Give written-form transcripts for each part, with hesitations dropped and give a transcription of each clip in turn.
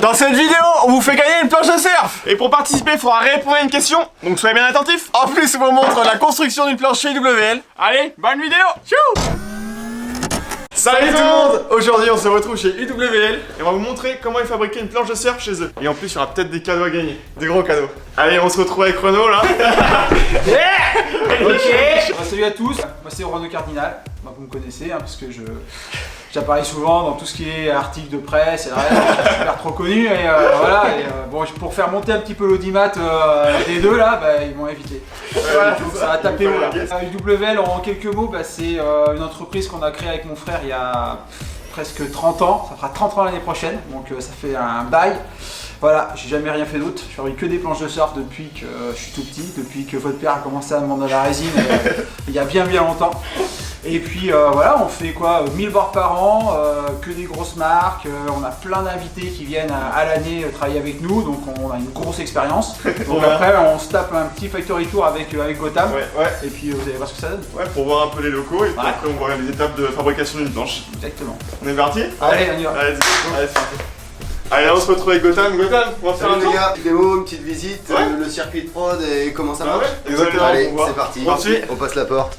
Dans cette vidéo, on vous fait gagner une planche de surf. Et pour participer, il faudra répondre à une question, donc soyez bien attentifs. En plus, on vous montre la construction d'une planche chez IWL. Allez, bonne vidéo. Tchou. Salut tout le monde. Aujourd'hui, on se retrouve chez IWL et on va vous montrer comment ils fabriquaient une planche de surf chez eux. Et en plus, il y aura peut-être des cadeaux à gagner, des gros cadeaux. Allez, on se retrouve avec Renaud là. Ok. Salut à tous, moi c'est Renaud Cardinal, vous me connaissez parce que j'apparais souvent dans tout ce qui est articles de presse et je suis super trop connu et voilà. Bon, pour faire monter un petit peu l'audimat des deux là, ils m'ont invité. Voilà, ça va taper haut là. IWL en quelques mots, c'est une entreprise qu'on a créée avec mon frère il y a presque 30 ans, ça fera 30 ans l'année prochaine, donc ça fait un bail. Voilà, j'ai jamais rien fait d'autre, je fais que des planches de surf depuis que je suis tout petit, depuis que votre père a commencé à me vendre de la résine il y a bien longtemps. Et puis voilà, on fait quoi 1000 boards par an, que des grosses marques, on a plein d'invités qui viennent à l'année travailler avec nous, donc on a une grosse expérience. Donc après on se tape un petit factory tour avec Gotham, et puis vous allez voir ce que ça donne. Ouais, pour voir un peu les locaux et puis après on voit les étapes de fabrication d'une planche. Exactement. On est parti? Allez, on y va. Allez, c'est parti. Allez, on se retrouve avec Gotham. Gotham, on va faire un tour. Les gars, une démo, une petite visite, le circuit de prod et comment ça marche. Exactement. Allez, c'est parti. Ensuite, on passe la porte.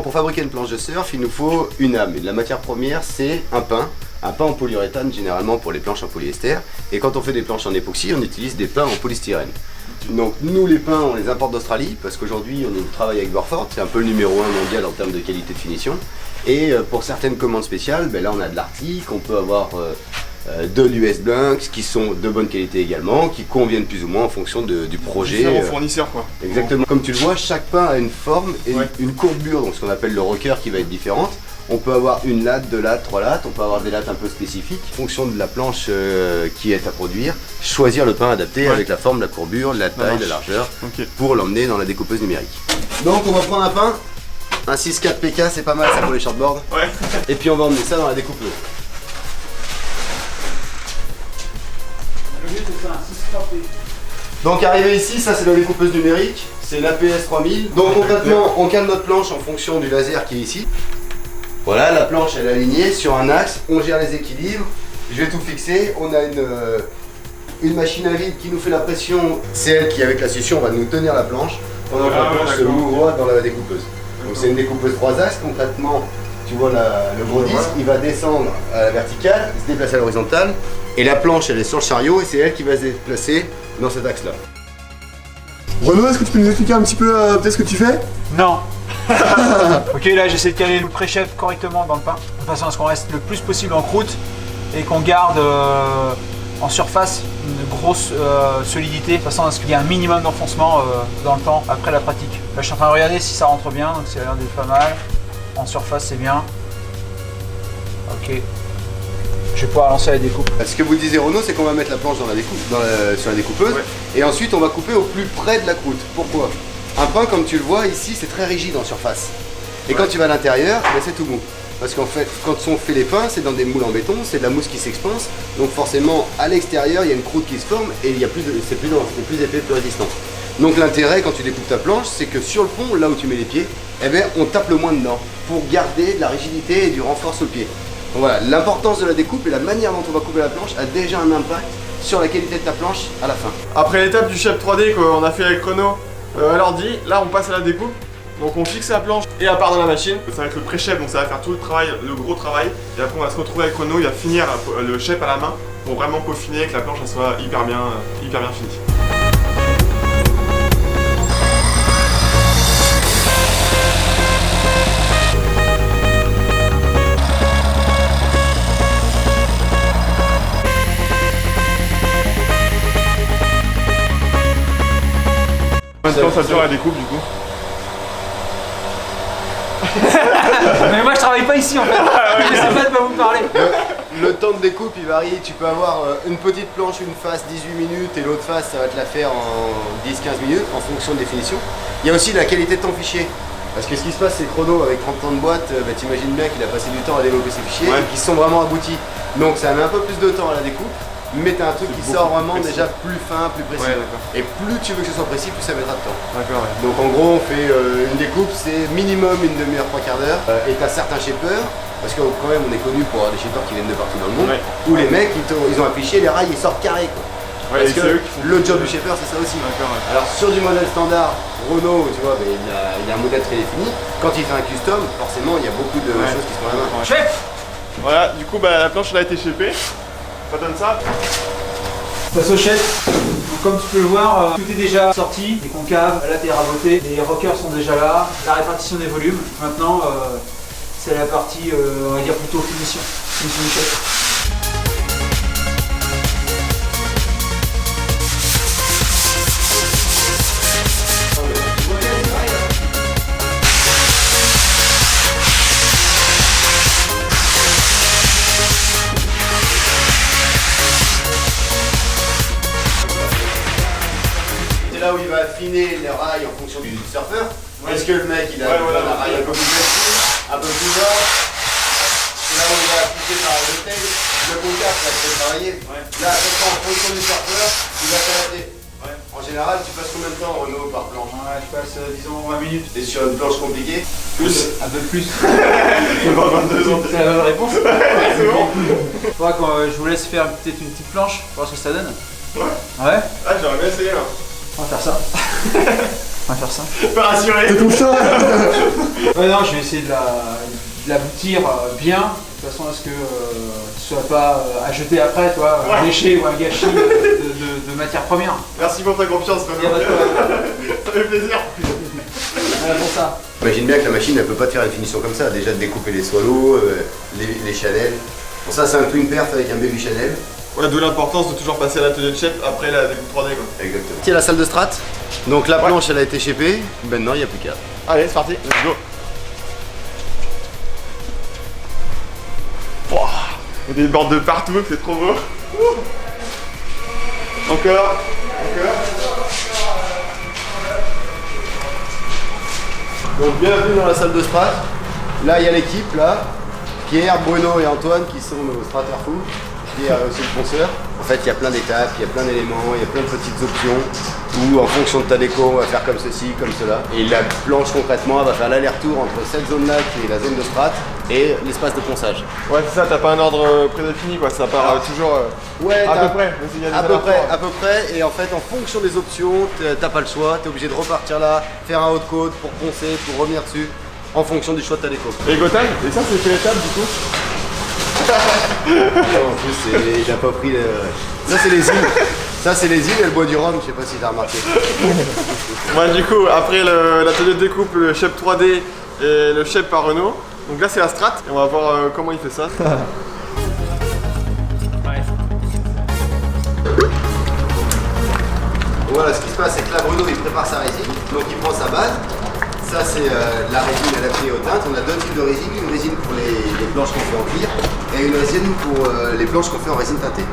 Pour fabriquer une planche de surf, il nous faut une âme. La matière première, c'est un pain en polyuréthane, généralement pour les planches en polyester. Et quand on fait des planches en époxy, on utilise des pains en polystyrène. Donc nous, les pains, on les importe d'Australie, parce qu'aujourd'hui, on travaille avec Burford, c'est un peu le numéro 1 mondial en termes de qualité de finition. Et pour certaines commandes spéciales, là on a de l'Arctique, on peut avoir de l'US Blanks qui sont de bonne qualité également, qui conviennent plus ou moins en fonction du projet. Différents fournisseurs quoi. Exactement. Comme tu le vois, chaque pain a une forme et une courbure, donc ce qu'on appelle le rocker qui va être différente. On peut avoir une latte, deux lattes, trois lattes, on peut avoir des lattes un peu spécifiques. En fonction de la planche qui est à produire, choisir le pain adapté avec la forme, la courbure, la taille, la largeur, pour l'emmener dans la découpeuse numérique. Donc on va prendre un pain, un 6-4 PK, c'est pas mal ça pour les shortboards. Et puis on va emmener ça dans la découpeuse. Donc arrivé ici, ça c'est la découpeuse numérique, c'est l'APS 3000. Donc concrètement, on calme notre planche en fonction du laser qui est ici. Voilà, la planche elle est alignée sur un axe, on gère les équilibres, je vais tout fixer. On a une machine à vide qui nous fait la pression, c'est elle qui avec la succion va nous tenir la planche pendant que la planche se mouvoie dans la découpeuse. Donc c'est une découpeuse 3 axes, concrètement tu vois le gros disque, il va descendre à la verticale, se déplacer à l'horizontale, et la planche elle est sur le chariot et c'est elle qui va se déplacer dans cet axe là. Renaud, est-ce que tu peux nous expliquer un petit peu peut-être ce que tu fais? Non. Ok, là j'essaie de caler le pré-chef correctement dans le pain, de façon à ce qu'on reste le plus possible en croûte et qu'on garde en surface une grosse solidité, de façon à ce qu'il y ait un minimum d'enfoncement dans le temps après la pratique. Là je suis en train de regarder si ça rentre bien, donc ça a l'air d'être pas mal. En surface c'est bien. Ok. Je vais pouvoir lancer la découpe. Ce que vous disiez Renaud, c'est qu'on va mettre la planche sur la découpeuse et ensuite on va couper au plus près de la croûte. Pourquoi? Un pain comme tu le vois ici c'est très rigide en surface. Et quand tu vas à l'intérieur, c'est tout mou. Parce qu'en fait, quand on fait les pains, c'est dans des moules en béton, c'est de la mousse qui s'expanse. Donc forcément, à l'extérieur, il y a une croûte qui se forme et c'est plus dense, c'est plus épais, plus résistant. Donc l'intérêt quand tu découpes ta planche, c'est que sur le pont, là où tu mets les pieds, on tape le moins dedans pour garder de la rigidité et du renfort sur le pied. Donc voilà, l'importance de la découpe et la manière dont on va couper la planche a déjà un impact sur la qualité de ta planche à la fin. Après l'étape du shape 3D qu'on a fait avec Renaud à l'ordi, là on passe à la découpe. Donc on fixe la planche et elle part dans la machine. Ça va être le pré-shape, donc ça va faire tout le travail, le gros travail. Et après on va se retrouver avec Renaud, il va finir le shape à la main pour vraiment peaufiner et que la planche elle soit hyper bien finie. Combien de temps ça dure la découpe du coup? Mais moi je travaille pas ici en fait, je sais pas de quoi vous parler. Le temps de découpe il varie, tu peux avoir une petite planche, une face 18 minutes et l'autre face ça va te la faire en 10-15 minutes en fonction des finitions. Il y a aussi la qualité de ton fichier. Parce que ce qui se passe c'est que Renaud avec 30 ans de boîte, t'imagines bien qu'il a passé du temps à développer ses fichiers et qu'ils sont vraiment aboutis. Donc ça met un peu plus de temps à la découpe. mais t'as un truc qui sort vraiment précis. déjà plus fin, plus précis. Ouais, d'accord. Et plus tu veux que ce soit précis, plus ça mettra de temps. D'accord, ouais. Donc en gros, on fait une découpe, c'est minimum une demi-heure, 3/4 d'heure. Et t'as certains shapers, parce que quand même on est connu pour avoir des shapers qui viennent de partout dans le monde, Ouais. où les mecs ils ont affiché les rails, ils sortent carrés quoi. Ouais, Parce et que c'est eux qui font le job du shaper c'est ça aussi. D'accord, ouais. Alors sur du modèle standard, Renault, tu vois, il a un modèle très défini. Quand il fait un custom, forcément il y a beaucoup de choses qui sont à la main. Chef, Voilà, du coup, bah, la planche elle a été shapée. Ça donne ça. passe au chef. Donc, comme tu peux le voir, tout est déjà sorti, les concaves, la terre rabotée, les rockers sont déjà là, la répartition des volumes. Maintenant, c'est la partie, on va dire plutôt finition du chef. C'est là où il va affiner les rails en fonction du surfeur. Ouais. Est-ce que le mec il a Ouais, voilà, un rail un peu plus petit, un peu plus bas? C'est là où il va appliquer par le tail, le concave là, qui va travailler. Ouais. Là, en fonction du surfeur, il va s'adapter. Ouais. En général, tu passes combien de temps Renault par planche? Ouais, je passe disons 20 minutes. Et sur une planche compliquée? Un peu plus. 22 ans. C'est la bonne réponse. C'est bon. Faudra que je vous laisse faire peut-être une petite planche, voir ce que ça donne. Ouais. Ouais, Ah, j'aurais bien essayé là. on va faire ça. On va faire ça. Pas rassuré. C'est tout ça. Ouais, non, je vais essayer de l'aboutir bien, de toute façon à ce que ce soit pas à jeter après, toi, un Ouais. déchet ou un gâchis de matière première. Merci pour ta confiance, Il y a Renaud. pas de problème. Ça fait plaisir. Voilà pour ça. Imagine bien que la machine elle peut pas te faire une finition comme ça. Déjà de découper les swallows, les Chanel. Bon, ça c'est un twin perf avec un baby Chanel. Ouais, d'où l'importance de toujours passer à l'atelier de chef après la découpe 3D quoi. Exactement. C'est la salle de strat. Donc la planche elle a été shapée. Maintenant il n'y a plus qu'à. Allez, c'est parti, let's go. Wow. Il y a des bords de partout, c'est trop beau. Encore. Donc bienvenue dans la salle de strat. Là il y a l'équipe là. Pierre, Bruno et Antoine qui sont nos strateurs fous. Pierre est aussi le ponceur. En fait il y a plein d'étapes, il y a plein d'éléments, il y a plein de petites options où en fonction de ta déco on va faire comme ceci, comme cela. Et la planche concrètement elle va faire l'aller-retour entre cette zone là qui est la zone de strat et l'espace de ponçage. Ouais, c'est ça, t'as pas un ordre prédéfini quoi, ça part toujours Ouais, à t'as- peu près. Mais il y a des À peu près, allers-retours, à peu près, et en fait en fonction des options, t'as pas le choix, t'es obligé de repartir là, faire un haut de côte pour poncer, pour revenir dessus, en fonction du choix de ta déco. Et Gotham, et ça c'est quelle étape du coup? En plus, il a pas pris le... Ça c'est les îles. Ça c'est les îles et le bois du Rhum, je sais pas si t'as remarqué. Moi du coup, après l'atelier de découpe, le shape 3D et le shape par Renault, donc là c'est la strat, et on va voir comment il fait ça. Voilà, ce qui se passe c'est que là Bruno il prépare sa résine, donc il prend sa base. Ça c'est la résine adaptée aux teintes. On a deux types de résine, une résine pour les planches qu'on fait en cuir et une résine pour les planches qu'on fait en résine teintée.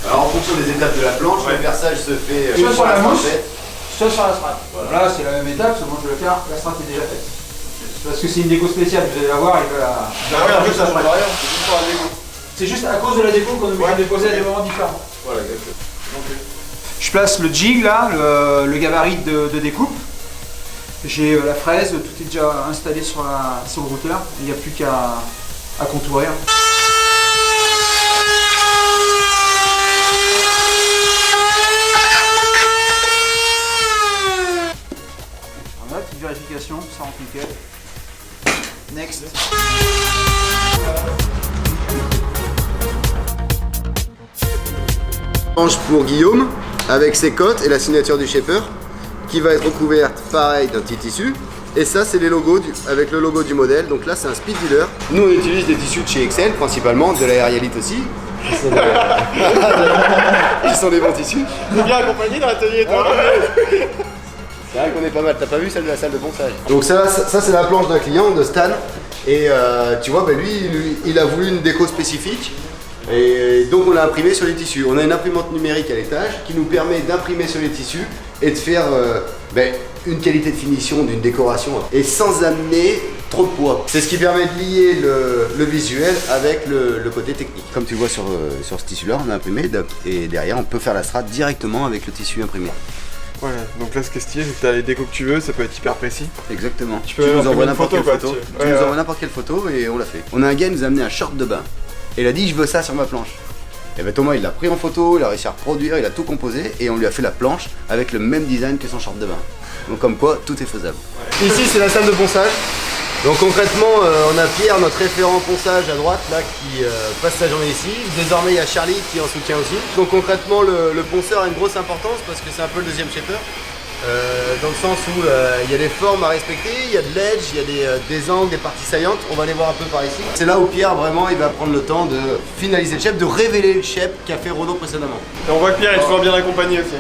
Alors en fonction des étapes de la planche, le perçage se fait Soit sur la fois mousse, faite. soit sur la strat. Voilà, c'est la même étape, seulement je vais le faire, la strat est déjà faite. Parce que c'est une déco spéciale, vous allez la voir, il va la... Ah ouais, en plus ça change rien, c'est juste pour la déco. C'est juste à cause de la déco qu'on est obligé de déposer à des moments différents. Voilà, exactement. Je place le jig là, le gabarit de découpe. J'ai la fraise, tout est déjà installé sur le routeur. Il n'y a plus qu'à contourer. Voilà, petite vérification, ça rentre nickel. Next. Planche pour Guillaume avec ses cotes et la signature du shaper qui va être recouverte pareil d'un petit tissu. Et ça c'est les logos avec le logo du modèle. Donc là c'est un speed dealer. Nous on utilise des tissus de chez Excel principalement, de la Aerialite aussi. Qui sont des bons tissus. T'es bien accompagné dans l'atelier toi. C'est vrai qu'on est pas mal, t'as pas vu celle de la salle de ponçage. Donc ça c'est la planche d'un client de Stan Et tu vois, bah, lui, il a voulu une déco spécifique. Et donc on l'a imprimé sur les tissus. On a une imprimante numérique à l'étage qui nous permet d'imprimer sur les tissus et de faire une qualité de finition d'une décoration et sans amener trop de poids. C'est ce qui permet de lier le visuel avec le côté technique. Comme tu vois sur ce tissu là, on a imprimé et derrière on peut faire la strate directement avec le tissu imprimé. Ouais, donc là ce qui est stylé, c'est que t'as les décos que tu veux, ça peut être hyper précis. Exactement. Tu nous envoies n'importe quelle photo. Tu nous envoies n'importe quelle photo et on l'a fait. On a un gars qui nous a amené un short de bain. Et il a dit je veux ça sur ma planche. Et ben Thomas il l'a pris en photo, il a réussi à reproduire, il a tout composé et on lui a fait la planche avec le même design que son short de bain. Donc comme quoi tout est faisable. Ici c'est la salle de ponçage. Donc concrètement on a Pierre, notre référent ponçage à droite là qui passe sa journée ici. Désormais il y a Charlie qui en soutient aussi. Donc concrètement le ponceur a une grosse importance parce que c'est un peu le deuxième shaper. Dans le sens où il y a des formes à respecter, il y a de l'edge, il y a des angles, des parties saillantes, on va les voir un peu par ici. C'est là où Pierre vraiment il va prendre le temps de finaliser le shape, de révéler le shape qu'a fait Renaud précédemment. Et on voit que Pierre est toujours bien accompagné aussi.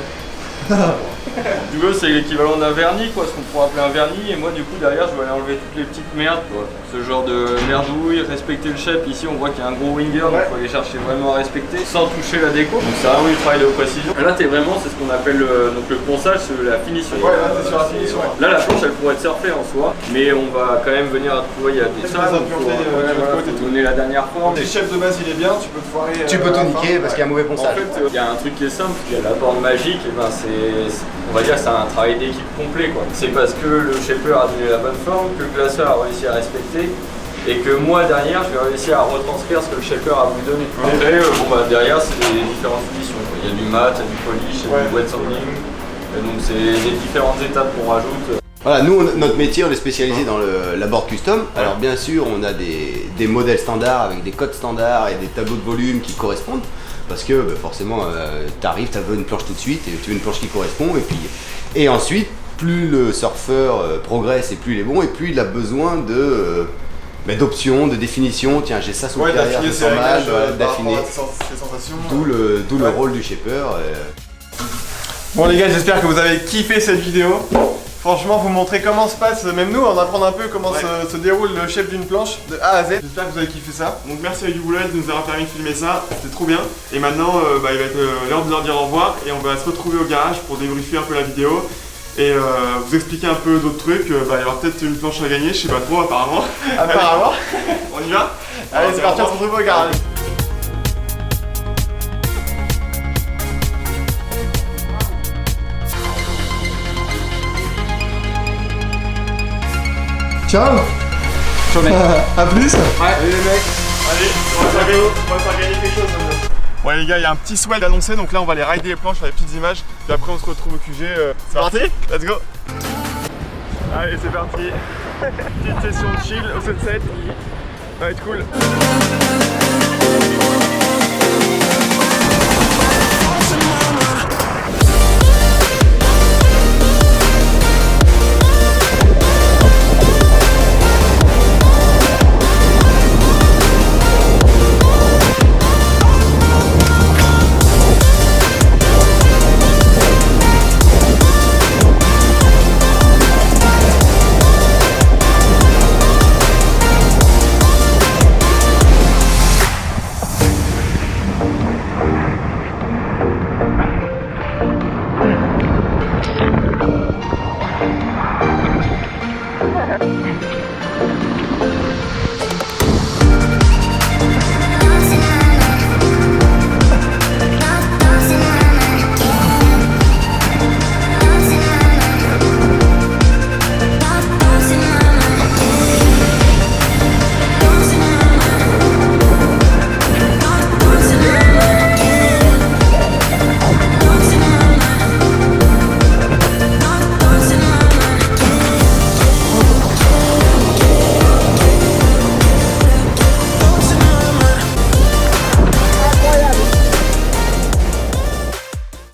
Du coup c'est l'équivalent d'un vernis quoi, ce qu'on pourrait appeler un vernis et moi du coup derrière je vais aller enlever toutes les petites merdes quoi. Ce genre de merdouille, respecter le shape, ici on voit qu'il y a un gros winger donc il faut aller chercher vraiment à respecter sans toucher la déco. Donc c'est un oui travail de précision. Là t'es vraiment, c'est ce qu'on appelle donc le ponçage, c'est la finition. Ouais là t'es sur la finition. Là la planche elle pourrait être surfée en soi, mais on va quand même venir à trouver, il y a des salles, il faut donner la dernière forme. Le chef de base il est bien, tu peux te foirer. Tu peux tout niquer parce qu'il y a un mauvais En ponçage. fait, il y a un truc qui est simple, il y a la borne magique, et ben on va dire c'est un travail d'équipe complet quoi. C'est parce que le shaper a donné la bonne forme, que le glaceur a réussi à respecter, et que moi derrière je vais réussir à retranscrire ce que le shaper a voulu donner. Et derrière c'est des différentes finitions. Il y a du mat, il y a du polish, il y a du wet sanding, et donc c'est les différentes étapes qu'on rajoute. Voilà, nous notre métier on est spécialisé dans la board custom. Alors bien sûr on a des modèles standards avec des codes standards et des tableaux de volume qui correspondent. Parce que forcément t'arrives, t'as une planche tout de suite et tu veux une planche qui correspond et ensuite plus le surfeur progresse et plus il est bon et plus il a besoin d'options, de définition. Tiens j'ai ça sous le carrière, je sens mal, d'affiner. D'où le rôle du shaper. Bon les gars, j'espère que vous avez kiffé cette vidéo. Franchement, vous montrer comment se passe, même nous, on apprend un peu comment se déroule le shape d'une planche de A à Z. J'espère que vous avez kiffé ça. Donc merci à Ubuloel de nous avoir permis de filmer ça, c'était trop bien. Et maintenant, il va être l'heure de leur dire au revoir et on va se retrouver au garage pour débriefer un peu la vidéo et vous expliquer un peu d'autres trucs. Il va y avoir peut-être une planche à gagner, je sais pas trop apparemment. Apparemment. On y va? Allez, c'est parti, on se retrouve au garage. Ciao. Ciao mec. À plus. Allez les mecs, allez, on va faire gagner quelque chose maintenant. Ouais les gars, il y a un petit swell annoncé, donc là on va aller rider les planches, faire les petites images, puis après on se retrouve au QG. C'est parti? Let's go. Allez c'est parti. Petite session de chill au sunset, ça va être cool.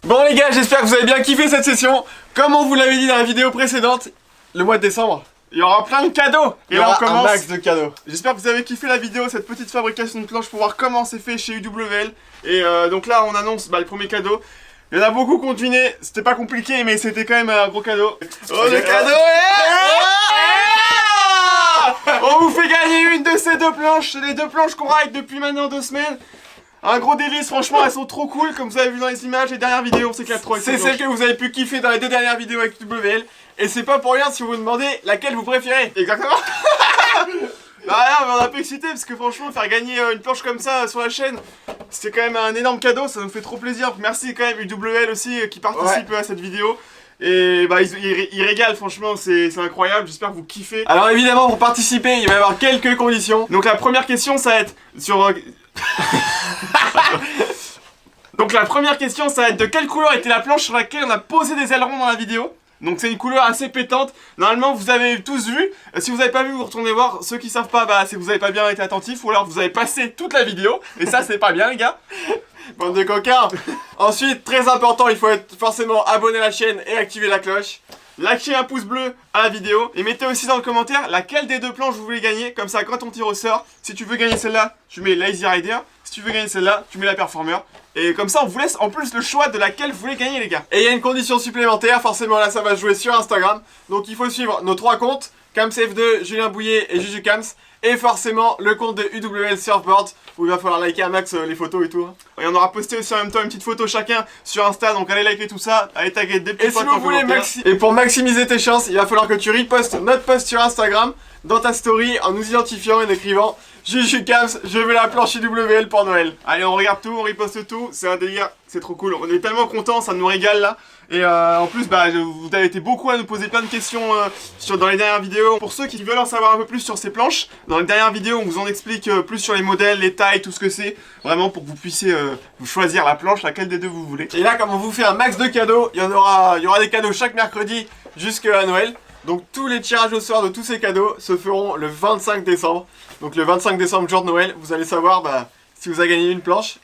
Bon les gars, j'espère que vous avez bien kiffé cette session. Comme on vous l'avait dit dans la vidéo précédente, le mois de décembre, il y aura plein de cadeaux. Et là on commence un max de cadeaux. J'espère que vous avez kiffé la vidéo, cette petite fabrication de planche pour voir comment c'est fait chez UWL. Et donc là on annonce les premiers cadeaux. Il y en a beaucoup qui ont deviné, c'était pas compliqué mais c'était quand même un gros cadeau. Oh le cadeau On vous fait gagner une de ces deux planches. C'est les deux planches qu'on ride depuis maintenant 2 semaines. Un gros délice, franchement, elles sont trop cool. Comme vous avez vu dans les images, les dernières vidéos, on s'éclate trop avec ces planches. C'est celle que vous avez pu kiffer dans les 2 dernières vidéos avec WL. Et c'est pas pour rien si vous vous demandez laquelle vous préférez. Exactement. Bah on est un peu excité parce que franchement faire gagner une planche comme ça sur la chaîne, c'était quand même un énorme cadeau, ça nous fait trop plaisir. Merci quand même UWL aussi qui participe à cette vidéo. Et bah ils régalent, franchement c'est incroyable, j'espère que vous kiffez. Alors évidemment pour participer il va y avoir quelques conditions. Donc la première question ça va être sur... Donc la première question ça va être de quelle couleur était la planche sur laquelle on a posé des ailerons dans la vidéo. Donc c'est une couleur assez pétante. Normalement vous avez tous vu. Si vous n'avez pas vu, vous retournez voir. Ceux qui savent pas, bah c'est que vous avez pas bien été attentifs. Ou alors vous avez passé toute la vidéo. Et ça c'est pas bien les gars. Bande de coquins. Ensuite, très important, il faut être forcément abonné à la chaîne et activer la cloche. Lâchez un pouce bleu à la vidéo. Et mettez aussi dans le commentaire laquelle des 2 planches vous voulez gagner. Comme ça quand on tire au sort, si tu veux gagner celle-là, tu mets Lazy Rider. Si tu veux gagner celle-là, tu mets la Performer. Et comme ça on vous laisse en plus le choix de laquelle vous voulez gagner les gars. Et il y a une condition supplémentaire, forcément là ça va jouer sur Instagram. Donc il faut suivre nos 3 comptes, CamsF2, Julien Bouillet et JujuCams. Et forcément le compte de UWL Surfboard où il va falloir liker à max les photos et tout. Et on aura posté aussi en même temps une petite photo chacun sur Insta, donc allez liker tout ça, allez taguer des petits potes. Et si vous voulez et pour maximiser tes chances, il va falloir que tu repostes notre post sur Instagram dans ta story en nous identifiant et en écrivant JujuCams, je veux la planche UWL pour Noël. Allez on regarde tout, on reposte tout, c'est un délire, c'est trop cool. On est tellement contents, ça nous régale là. Et en plus, bah, vous avez été beaucoup à nous poser plein de questions dans les dernières vidéos. Pour ceux qui veulent en savoir un peu plus sur ces planches, dans les dernières vidéos, on vous en explique plus sur les modèles, les tailles, tout ce que c'est. Vraiment pour que vous puissiez vous choisir la planche, laquelle des 2 vous voulez. Et là, comme on vous fait un max de cadeaux, il y aura des cadeaux chaque mercredi jusqu'à Noël. Donc tous les tirages au sort de tous ces cadeaux se feront le 25 décembre. Donc le 25 décembre, jour de Noël, vous allez savoir si vous avez gagné une planche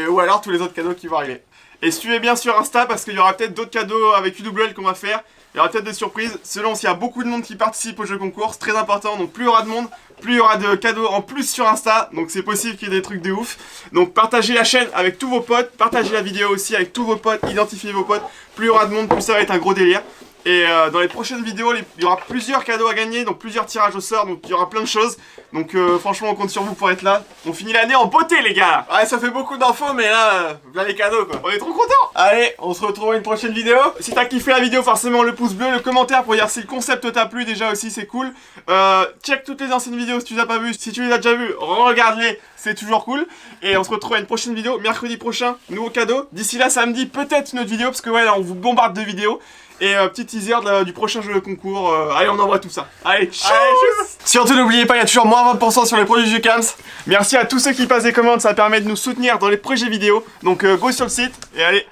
ou alors tous les autres cadeaux qui vont arriver. Et suivez bien sur Insta parce qu'il y aura peut-être d'autres cadeaux avec UWL qu'on va faire. Il y aura peut-être des surprises selon s'il y a beaucoup de monde qui participe au jeu concours. C'est très important, donc plus il y aura de monde, plus il y aura de cadeaux en plus sur Insta. Donc c'est possible qu'il y ait des trucs de ouf. Donc partagez la chaîne avec tous vos potes, partagez la vidéo aussi avec tous vos potes, identifiez vos potes. Plus il y aura de monde, plus ça va être un gros délire. Et dans les prochaines vidéos, il y aura plusieurs cadeaux à gagner, donc plusieurs tirages au sort, donc il y aura plein de choses. Donc franchement, on compte sur vous pour être là. On finit l'année en beauté, les gars. Ouais, ça fait beaucoup d'infos, mais là, voilà les cadeaux, quoi. On est trop contents. Allez, on se retrouve à une prochaine vidéo. Si t'as kiffé la vidéo, forcément le pouce bleu, le commentaire pour dire si le concept t'a plu, déjà aussi, c'est cool. Check toutes les anciennes vidéos si tu les as pas vues. Si tu les as déjà vues, regarde-les, c'est toujours cool. Et on se retrouve à une prochaine vidéo, mercredi prochain, nouveau cadeau. D'ici là, samedi, peut-être une autre vidéo, parce que ouais, là, on vous bombarde de vidéos. Et petit teaser du prochain jeu de concours. Allez, on envoie tout ça. Allez, tchuss. Surtout n'oubliez pas, il y a toujours moins 20% sur les produits JujuCams. Merci à tous ceux qui passent des commandes, ça permet de nous soutenir dans les projets vidéo. Donc go sur le site et allez.